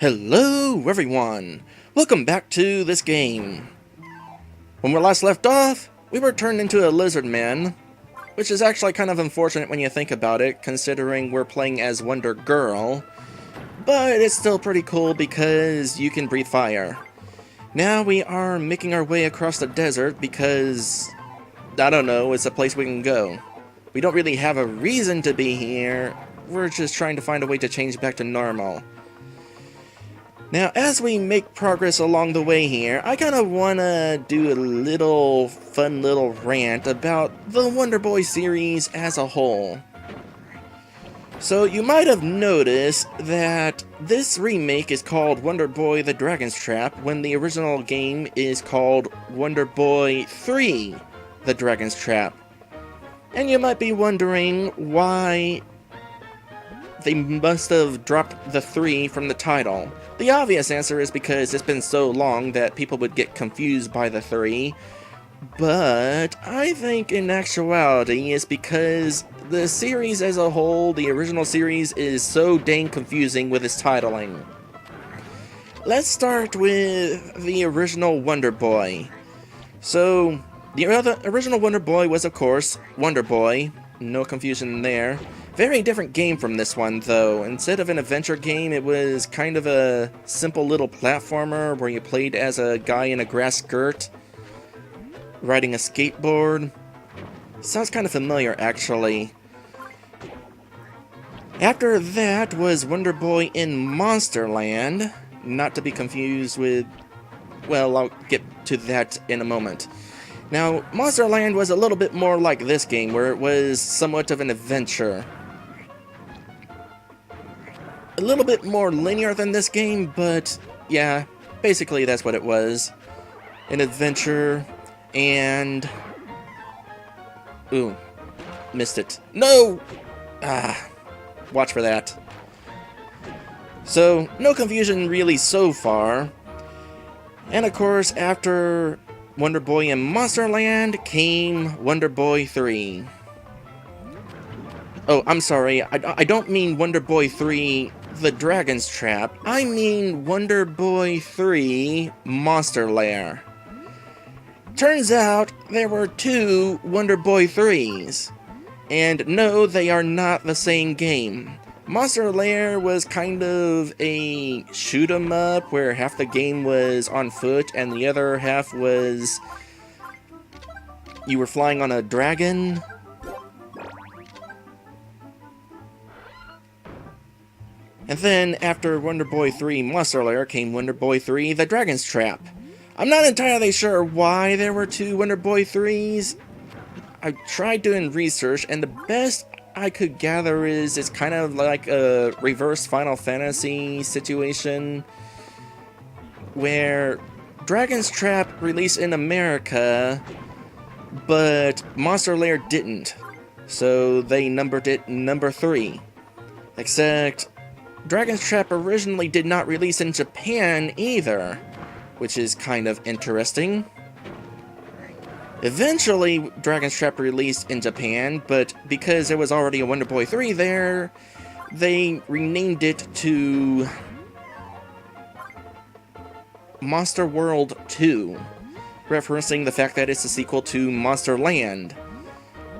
Hello everyone! Welcome back to this game. When we last left off, we were turned into a lizard man, which is actually kind of unfortunate when you think about it, considering we're playing as Wonder Girl, but it's still pretty cool because you can breathe fire. Now we are making our way across the desert because, I don't know, it's a place we can go. We don't really have a reason to be here, we're just trying to find a way to change back to normal. Now, as we make progress along the way here, I kind of want to do a fun little rant about the Wonder Boy series as a whole. So, you might have noticed that this remake is called Wonder Boy the Dragon's Trap, when the original game is called Wonder Boy 3 the Dragon's Trap. And you might be wondering why they must have dropped the 3 from the title. The obvious answer is because it's been so long that people would get confused by the 3, but I think in actuality it's because the series as a whole, the original series, is so dang confusing with its titling. Let's start with the original Wonder Boy. So, the original Wonder Boy was, of course, Wonder Boy. No confusion there. Very different game from this one, though. Instead of an adventure game, it was kind of a simple little platformer where you played as a guy in a grass skirt, riding a skateboard. Sounds kind of familiar, actually. After that was Wonder Boy in Monsterland, not to be confused with... well, I'll get to that in a moment. Now, Monsterland was a little bit more like this game, where it was somewhat of an adventure. A little bit more linear than this game, but yeah, basically that's what it was. An adventure, and... ooh, missed it. No! Watch for that. So, no confusion really so far. And of course, after Wonder Boy in Monsterland came Wonder Boy 3. Oh, I'm sorry, I don't mean Wonder Boy 3 the Dragon's Trap, I mean Wonder Boy 3 Monster Lair. Turns out there were 2 Wonder Boy 3s. And no, they are not the same game. Monster Lair was kind of a shoot 'em up where half the game was on foot and the other half was you were flying on a dragon. And then, after Wonder Boy 3 Monster Lair came Wonder Boy 3 The Dragon's Trap. I'm not entirely sure why there were 2 Wonder Boy 3s. I tried doing research, and the best I could gather is it's kind of like a reverse Final Fantasy situation, where Dragon's Trap released in America, but Monster Lair didn't. So they numbered it number 3. Except Dragon's Trap originally did not release in Japan either, which is kind of interesting. Eventually, Dragon's Trap released in Japan, but because there was already a Wonder Boy 3 there, they renamed it to Monster World 2, referencing the fact that it's a sequel to Monster Land.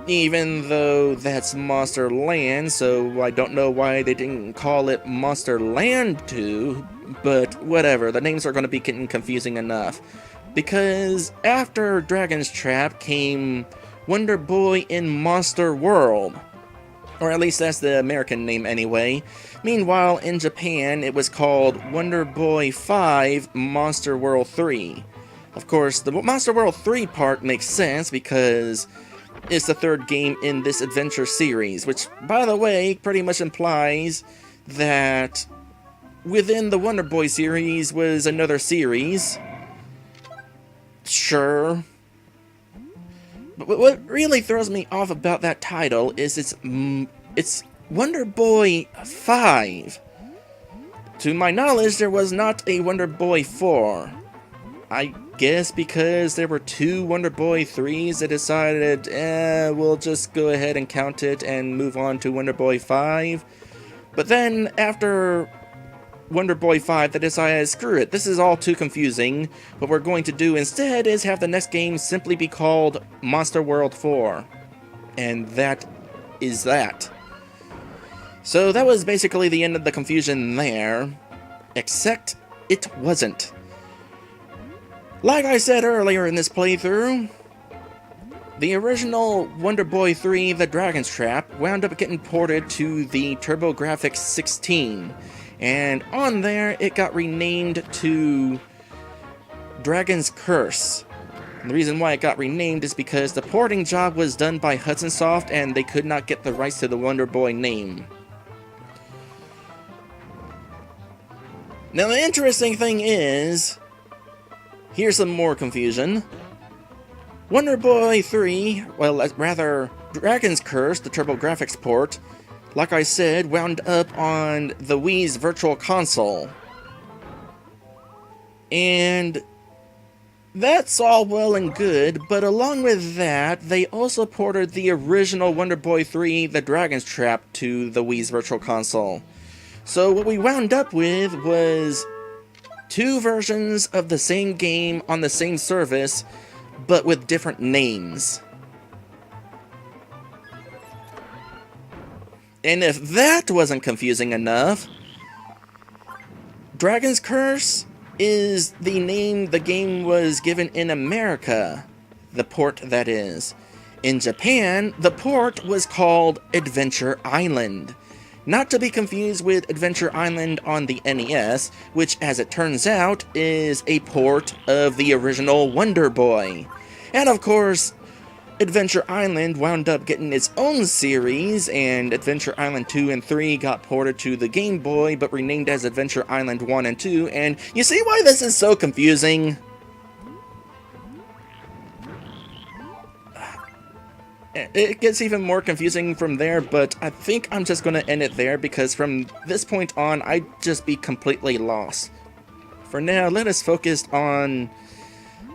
Even though that's Monster Land, so I don't know why they didn't call it Monster Land 2, but whatever, the names are going to be getting confusing enough. Because after Dragon's Trap came Wonder Boy in Monster World. Or at least that's the American name anyway. Meanwhile, in Japan, it was called Wonder Boy 5 Monster World 3. Of course, the Monster World 3 part makes sense because it's the 3rd game in this adventure series, which, by the way, pretty much implies that within the Wonder Boy series was another series. Sure. But what really throws me off about that title is it's Wonder Boy 5. To my knowledge, there was not a Wonder Boy 4. I guess because there were 2 Wonder Boy 3s, they decided, we'll just go ahead and count it and move on to Wonder Boy 5. But then, after Wonder Boy 5 that decided, screw it, this is all too confusing. What we're going to do instead is have the next game simply be called Monster World 4. And that is that. So that was basically the end of the confusion there. Except it wasn't. Like I said earlier in this playthrough, the original Wonder Boy 3 The Dragon's Trap wound up getting ported to the TurboGrafx 16. And on there, it got renamed to Dragon's Curse. And the reason why it got renamed is because the porting job was done by Hudson Soft and they could not get the rights to the Wonder Boy name. Now the interesting thing is, here's some more confusion. Wonder Boy 3, well rather Dragon's Curse, the TurboGrafx port, like I said, wound up on the Wii's Virtual Console. And that's all well and good, but along with that, they also ported the original Wonder Boy 3 The Dragon's Trap to the Wii's Virtual Console. So what we wound up with was two versions of the same game on the same service, but with different names. And if that wasn't confusing enough, Dragon's Curse is the name the game was given in America, the port that is. In Japan, the port was called Adventure Island. Not to be confused with Adventure Island on the NES, which as it turns out is a port of the original Wonder Boy. And of course, Adventure Island wound up getting its own series, and Adventure Island 2 and 3 got ported to the Game Boy, but renamed as Adventure Island 1 and 2, and you see why this is so confusing? It gets even more confusing from there, but I think I'm just going to end it there, because from this point on, I'd just be completely lost. For now, let us focus on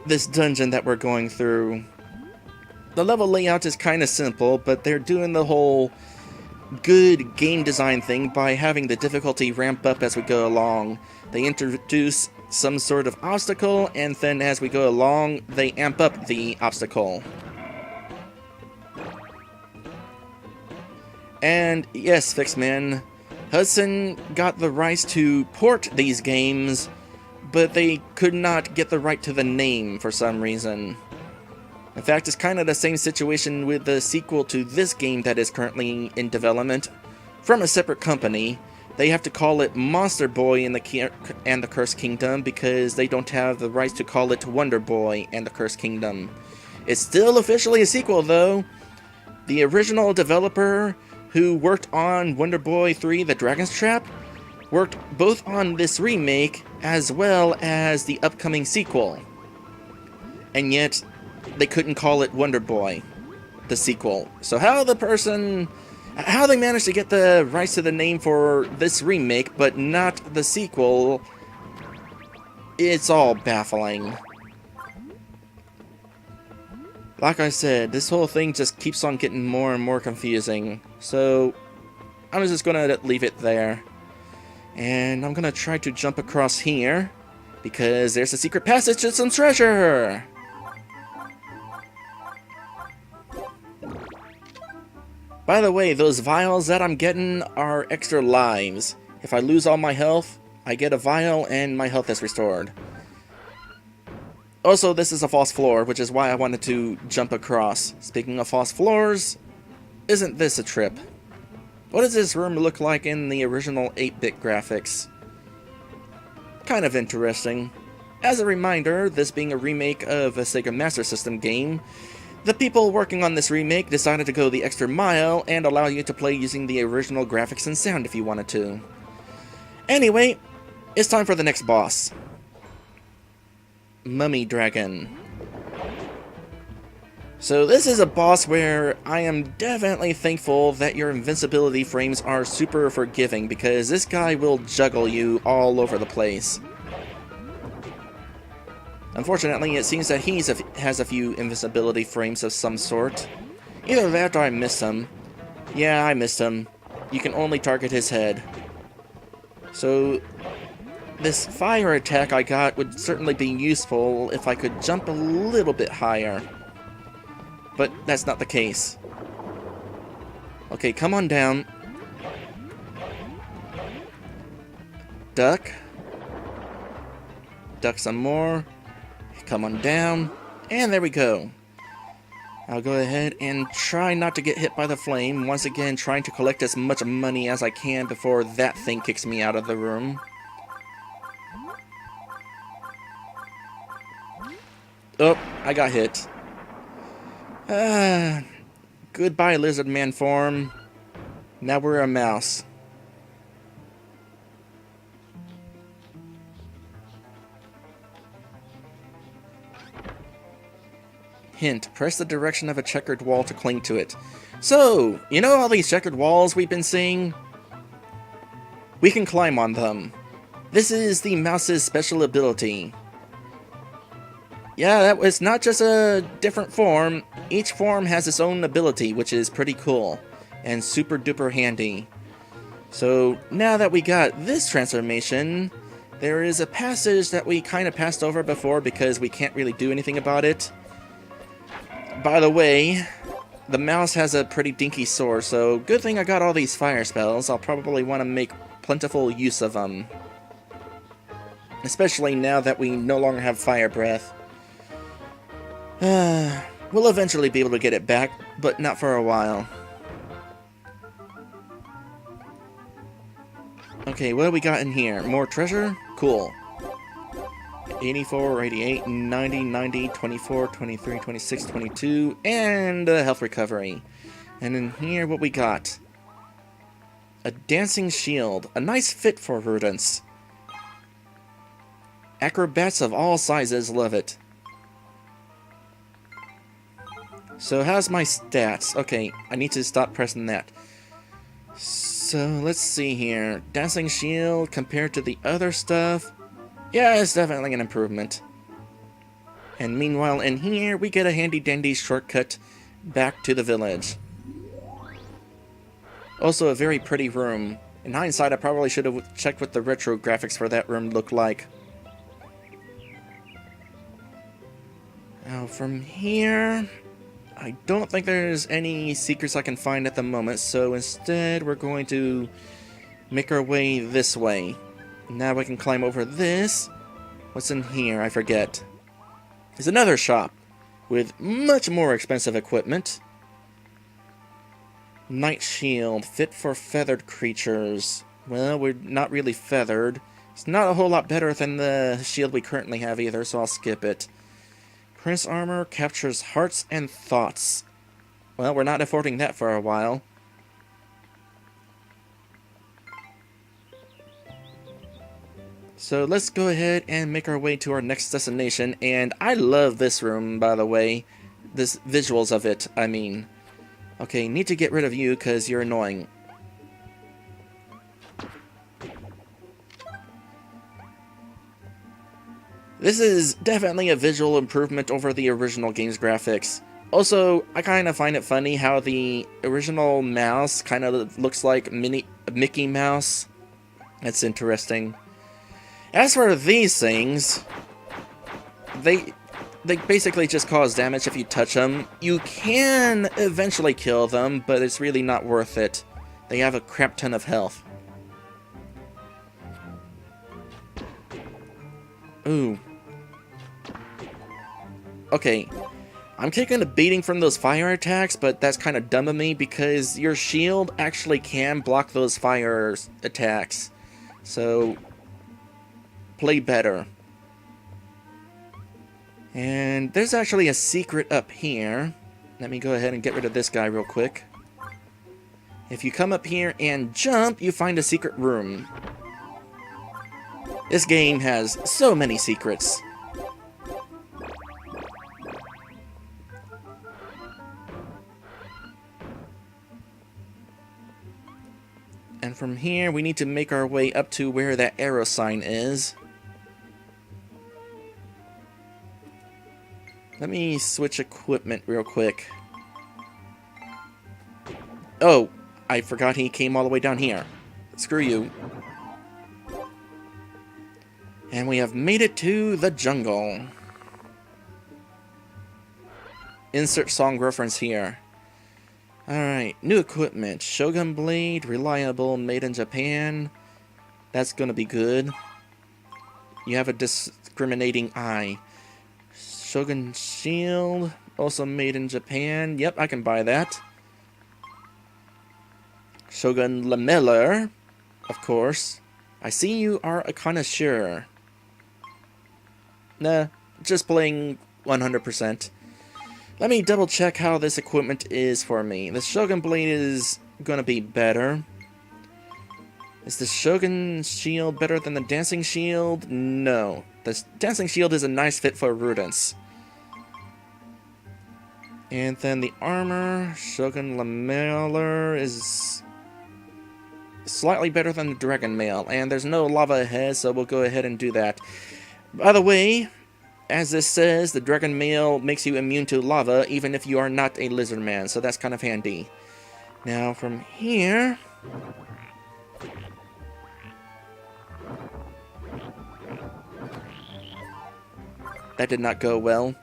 this dungeon that we're going through. The level layout is kind of simple, but they're doing the whole good game design thing by having the difficulty ramp up as we go along. They introduce some sort of obstacle, and then as we go along, they amp up the obstacle. And yes, Fixman, Hudson got the rights to port these games, but they could not get the right to the name for some reason. In fact, it's kind of the same situation with the sequel to this game that is currently in development from a separate company. They have to call it Monster Boy and the Cursed Kingdom because they don't have the rights to call it Wonder Boy and the Cursed Kingdom. It's still officially a sequel though. The original developer who worked on Wonder Boy 3 The Dragon's Trap worked both on this remake as well as the upcoming sequel. And yet, they couldn't call it Wonder Boy, the sequel. So how they managed to get the rights to the name for this remake, but not the sequel, it's all baffling. Like I said, this whole thing just keeps on getting more and more confusing. So, I'm just gonna leave it there. And I'm gonna try to jump across here, because there's a secret passage to some treasure! By the way, those vials that I'm getting are extra lives. If I lose all my health, I get a vial and my health is restored. Also, this is a false floor, which is why I wanted to jump across. Speaking of false floors, isn't this a trip? What does this room look like in the original 8-bit graphics? Kind of interesting. As a reminder, this being a remake of a Sega Master System game, the people working on this remake decided to go the extra mile and allow you to play using the original graphics and sound if you wanted to. Anyway, it's time for the next boss. Mummy Dragon. So this is a boss where I am definitely thankful that your invincibility frames are super forgiving, because this guy will juggle you all over the place. Unfortunately, it seems that he has a few invincibility frames of some sort. Either that or I missed him. Yeah, I missed him. You can only target his head. So, this fire attack I got would certainly be useful if I could jump a little bit higher. But that's not the case. Okay, come on down. Duck. Duck some more. Come on down. And there we go. I'll go ahead and try not to get hit by the flame. Once again, trying to collect as much money as I can before that thing kicks me out of the room. Oh, I got hit. Goodbye, lizard man form. Now we're a mouse. Hint, press the direction of a checkered wall to cling to it. So, you know all these checkered walls we've been seeing? We can climb on them. This is the mouse's special ability. Yeah, that was not just a different form. Each form has its own ability, which is pretty cool and super duper handy. So now that we got this transformation, there is a passage that we kind of passed over before because we can't really do anything about it. By the way, the mouse has a pretty dinky sword, so good thing I got all these fire spells. I'll probably want to make plentiful use of them. Especially now that we no longer have fire breath. We'll eventually be able to get it back, but not for a while. Okay, what do we got in here? More treasure? Cool. 84, 88, 90, 90, 24, 23, 26, 22, and health recovery. And in here, what we got? A dancing shield. A nice fit for rodents. Acrobats of all sizes love it. So how's my stats? Okay, I need to stop pressing that. So let's see here. Dancing shield compared to the other stuff. Yeah, it's definitely an improvement. And meanwhile in here, we get a handy dandy shortcut back to the village. Also a very pretty room. In hindsight, I probably should have checked what the retro graphics for that room looked like. Now from here, I don't think there's any secrets I can find at the moment, so instead we're going to make our way this way. Now we can climb over this. What's in here? I forget. There's another shop with much more expensive equipment. Night shield, fit for feathered creatures. Well, we're not really feathered. It's not a whole lot better than the shield we currently have either, so I'll skip it. Prince armor captures hearts and thoughts. Well, we're not affording that for a while. So let's go ahead and make our way to our next destination. And I love this room, by the way. This visuals of it, I mean. Okay, need to get rid of you because you're annoying. This is definitely a visual improvement over the original game's graphics. Also, I kind of find it funny how the original mouse kind of looks like Mickey Mouse. That's interesting. As for these things, they basically just cause damage if you touch them. You can eventually kill them, but it's really not worth it. They have a crap ton of health. Ooh. Okay, I'm taking a beating from those fire attacks, but that's kind of dumb of me because your shield actually can block those fire attacks. So, play better. And there's actually a secret up here. Let me go ahead and get rid of this guy real quick. If you come up here and jump, you find a secret room. This game has so many secrets. And from here, we need to make our way up to where that arrow sign is. Let me switch equipment real quick. Oh, I forgot he came all the way down here. Screw you. And we have made it to the jungle. Insert song reference here. Alright, new equipment. Shogun Blade, reliable, made in Japan. That's gonna be good. You have a discriminating eye. Shogun Shield, also made in Japan. Yep, I can buy that. Shogun Lameller, of course. I see you are a connoisseur. Nah, just playing 100%. Let me double check how this equipment is for me. The Shogun Blade is gonna be better. Is the Shogun Shield better than the Dancing Shield? No. The Dancing Shield is a nice fit for rodents. And then the armor, Shogun Lameller is slightly better than the Dragon Mail. And there's no lava ahead, so we'll go ahead and do that. By the way, as this says, the Dragon Mail makes you immune to lava, even if you are not a lizard man, so that's kind of handy. Now, from here... That did not go well.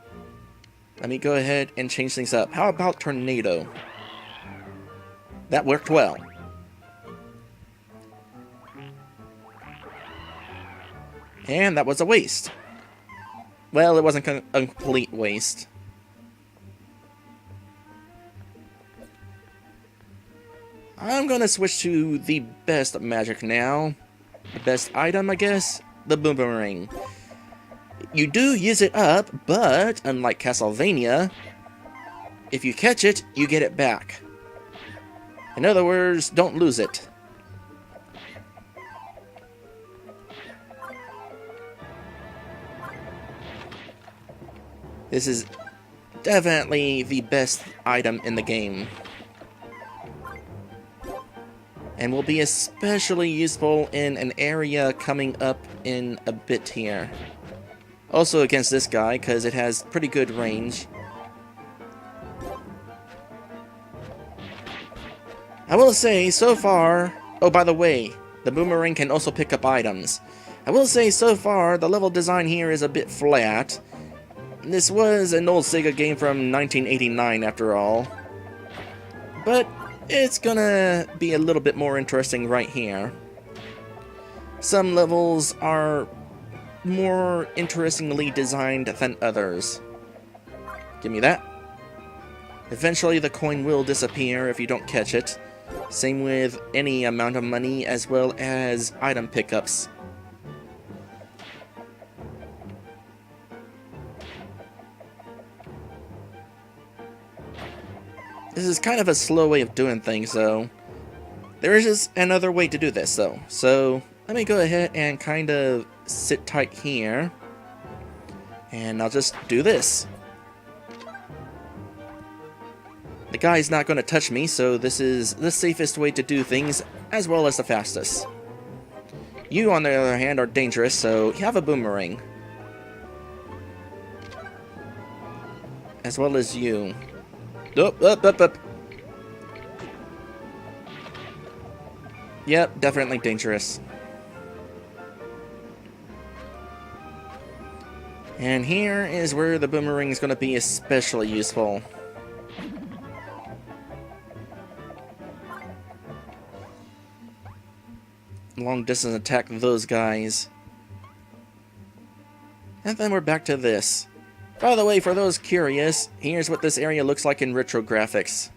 Let me go ahead and change things up. How about Tornado? That worked well. And that was a waste. Well, it wasn't a complete waste. I'm gonna switch to the best magic now. The best item, I guess? The boomerang. You do use it up, but unlike Castlevania, if you catch it, you get it back. In other words, don't lose it. This is definitely the best item in the game. And will be especially useful in an area coming up in a bit here. Also against this guy, because it has pretty good range. I will say, so far... Oh, by the way, the boomerang can also pick up items. I will say, so far, the level design here is a bit flat. This was an old Sega game from 1989, after all. But it's gonna be a little bit more interesting right here. Some levels are more interestingly designed than others. Give me that. Eventually the coin will disappear if you don't catch it. Same with any amount of money as well as item pickups. This is kind of a slow way of doing things, though. There is just another way to do this, though. So, let me go ahead and kind of sit tight here. And I'll just do this. The guy's not going to touch me, so this is the safest way to do things, as well as the fastest. You, on the other hand, are dangerous, so you have a boomerang. As well as you. Up. Yep, definitely dangerous. And here is where the boomerang is going to be especially useful. Long distance attack those guys. And then we're back to this. By the way, for those curious, here's what this area looks like in retro graphics.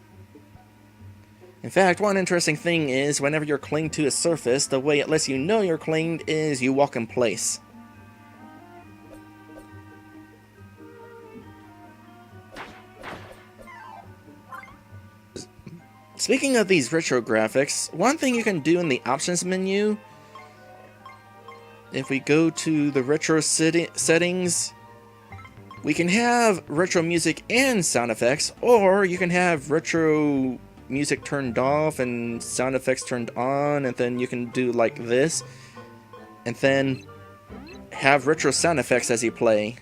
In fact, one interesting thing is, whenever you're clinged to a surface, the way it lets you know you're clinged is you walk in place. Speaking of these retro graphics, one thing you can do in the options menu, if we go to the retro settings, we can have retro music and sound effects, or you can have retro music turned off and sound effects turned on, and then you can do like this, and then have retro sound effects as you play.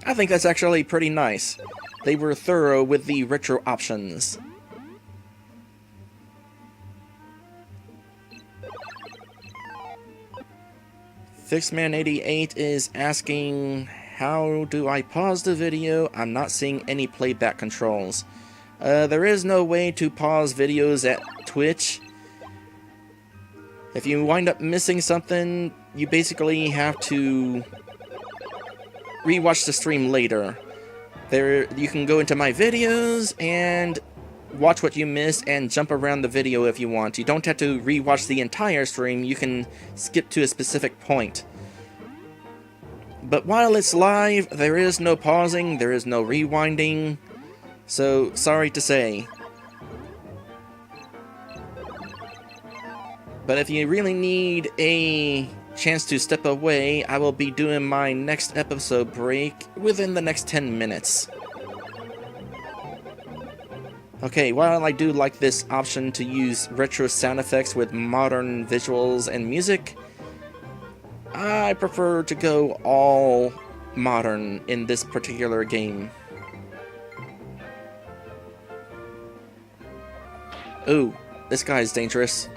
I think that's actually pretty nice. They were thorough with the retro options. Fixman88 is asking, how do I pause the video? I'm not seeing any playback controls. There is no way to pause videos at Twitch. If you wind up missing something, you basically have to rewatch the stream later. You can go into my videos and watch what you missed and jump around the video if you want. You don't have to rewatch the entire stream, you can skip to a specific point. But while it's live, there is no pausing, there is no rewinding, so sorry to say. But if you really need a chance to step away, I will be doing my next episode break within the next 10 minutes. Okay, while I do like this option to use retro sound effects with modern visuals and music, I prefer to go all modern in this particular game. Ooh, this guy's dangerous.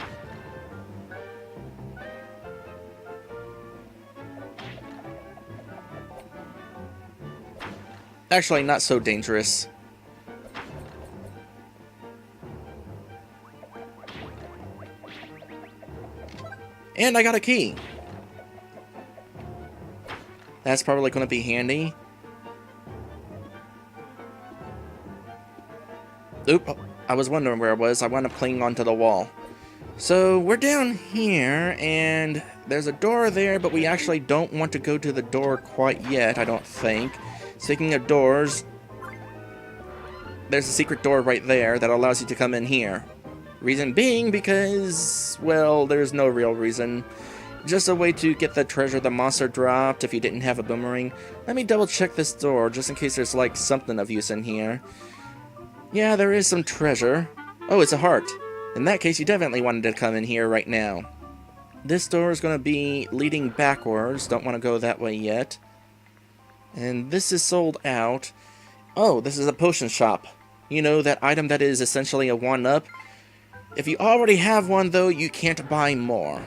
Actually, not so dangerous. And I got a key. That's probably going to be handy. Oop, I was wondering where I was. I wound up clinging onto the wall. So, we're down here, and there's a door there, but we actually don't want to go to the door quite yet, I don't think. Speaking of doors, there's a secret door right there that allows you to come in here. Reason being because, well, there's no real reason. Just a way to get the treasure the monster dropped if you didn't have a boomerang. Let me double check this door just in case there's like something of use in here. Yeah, there is some treasure. Oh, it's a heart. In that case, you definitely wanted to come in here right now. This door is going to be leading backwards. Don't want to go that way yet. And this is sold out. Oh, this is a potion shop. You know, that item that is essentially a 1-up. If you already have one, though, you can't buy more.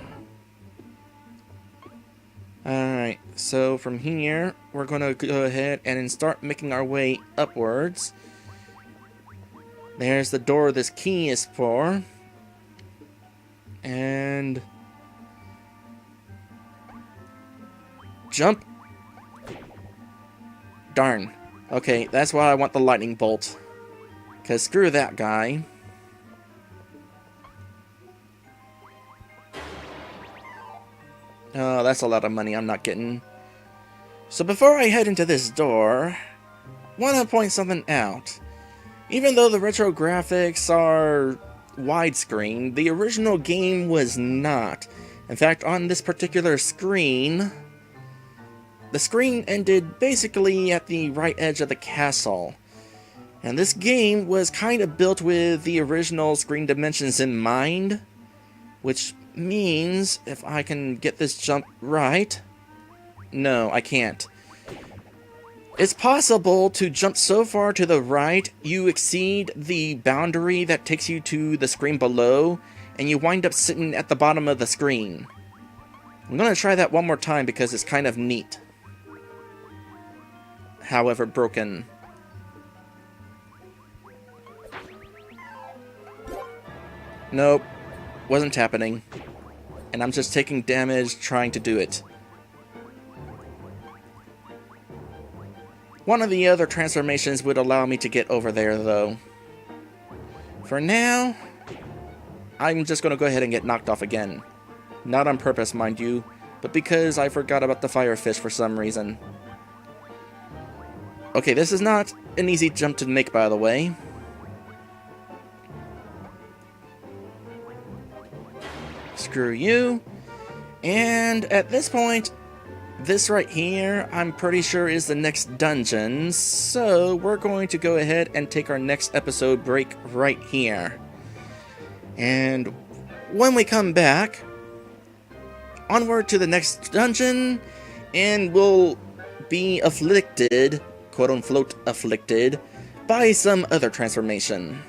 Alright, so from here, we're going to go ahead and start making our way upwards. There's the door this key is for. And... jump. Darn. Okay, that's why I want the lightning bolt. Because screw that guy. Oh, that's a lot of money I'm not getting. So before I head into this door, want to point something out. Even though the retro graphics are widescreen, the original game was not. In fact, on this particular screen, the screen ended basically at the right edge of the castle. And this game was kind of built with the original screen dimensions in mind, which means if I can get this jump right... No, I can't. It's possible to jump so far to the right, you exceed the boundary that takes you to the screen below, and you wind up sitting at the bottom of the screen. I'm going to try that one more time because it's kind of neat. However broken. Nope. Wasn't happening. And I'm just taking damage trying to do it. One of the other transformations would allow me to get over there, though. For now, I'm just going to go ahead and get knocked off again. Not on purpose, mind you, but because I forgot about the firefish for some reason. Okay, this is not an easy jump to make, by the way. Screw you. And at this point, this right here, I'm pretty sure is the next dungeon, so we're going to go ahead and take our next episode break right here. And when we come back, onward to the next dungeon, and we'll be afflicted, quote-unquote afflicted, by some other transformation.